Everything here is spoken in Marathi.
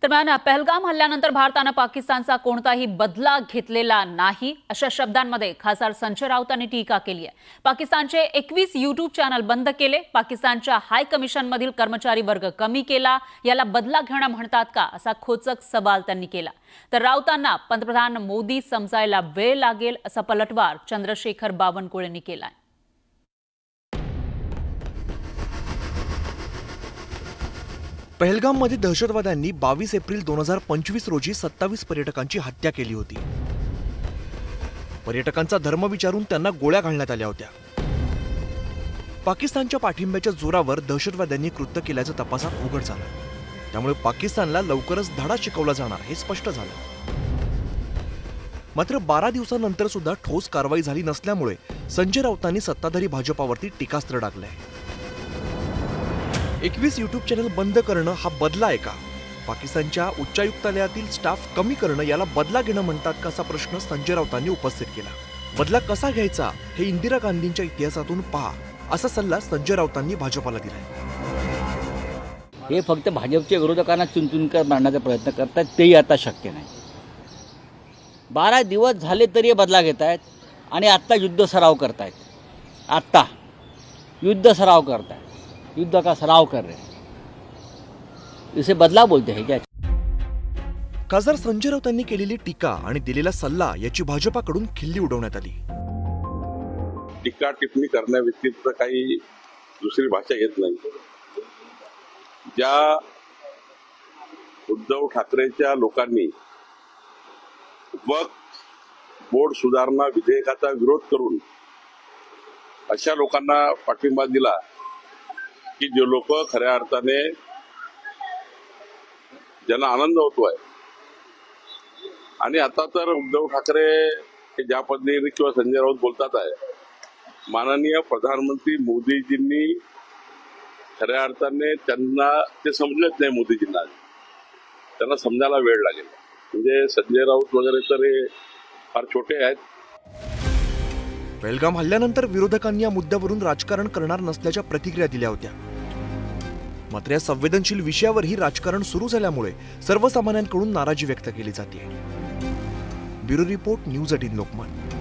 दरम्यान पहलगाम हल्ल्यानंतर भारतानं पाकिस्तानचा कोणताही बदला घेतलेला नाही अशा शब्दांमध्ये खासदार संजय राऊतांनी टीका केली आहे। पाकिस्तानचे 21 यूट्यूब चॅनल बंद केले, पाकिस्तानच्या हाय कमिशनमधील कर्मचारी वर्ग कमी केला, याला बदला घेणं म्हणतात का असा खोचक सवाल त्यांनी केला। तर राऊतांना पंतप्रधान मोदी समजायला वेळ लागेल असा पलटवार चंद्रशेखर बावनकुळेंनी केलाय। पहलगाममध्ये दहशतवाद्यांनी 22 एप्रिल 2025 रोजी 27 पर्यटकांची हत्या केली होती। पर्यटकांचा धर्म विचारून त्यांना गोळ्या घालण्यात आल्या होत्या। पाकिस्तानच्या पाठिंब्याच्या जोरावर दहशतवाद्यांनी कृत्य केल्याचं तपासात उघड झालं। त्यामुळे पाकिस्तानला लवकरच धडा शिकवला जाणार हे स्पष्ट झालं। मात्र 12 दिवसांनंतर सुद्धा ठोस कारवाई झाली नसल्यामुळे संजय राऊतांनी सत्ताधारी भाजपावरती टीकास्त्र डागलंय। 21 यूट्यूब चॅनल बंद करणं हा बदला आहे का? पाकिस्तानच्या उच्चायुक्तालयातील स्टाफ कमी करणं याला बदला घेणं म्हणतात का असा प्रश्न संजय राऊतांनी उपस्थित केला। बदला कसा घ्यायचा हे इंदिरा गांधींच्या इतिहासातून पहा असा सल्ला संजय राऊतांनी भाजपाला दिलाय। हे फक्त भाजपच्या विरोधकांना चुनचुन कर मारण्याचा प्रयत्न करतात, तेही आता शक्य नाही। 12 दिवस झाले तरी बदला घेत आहेत आणि आत्ता युद्ध सराव करतायत। आत्ता युद्ध सराव करतायत, युद्ध का सराव कर रहे हैं, इसे बदला बोलते हैं क्या? खासदार संजय राऊतांनी केलेली टीका आणि दिलेला सल्ला याची भाजपाकडून खिल्ली उडवण्यात आली। टीका टिप्पणी करण्याव्यतिरिक्त काही दुसरी भाषा घेत नाही। ज्या उद्धव ठाकरेच्या लोकांनी वक्फ बोर्ड सुधारणा विधेयकाचा विरोध करून अशा लोकांना पाठिंबा दिला की जे लोक खऱ्या अर्थाने ज्यांना आनंद होतोय, आणि आता तर उद्धव ठाकरे हे ज्या पद्धतीने किंवा संजय राऊत बोलतात आहे, माननीय प्रधानमंत्री मोदीजींनी खऱ्या अर्थाने त्यांना ते समजलेच नाही। मोदीजींना त्यांना समजायला वेळ लागेल। म्हणजे संजय राऊत वगैरे तर हे फार छोटे आहेत। पहलगाम हल्ल्यानंतर विरोधकांनी या मुद्द्यावरून राजकारण करणार नसल्याच्या प्रतिक्रिया दिल्या होत्या। मात्र या संवेदनशील विषयावरही राजकारण सुरू झाल्यामुळे सर्वसामान्यांकडून नाराजी व्यक्त केली जाते। Bureau report, news 18 Lokmat.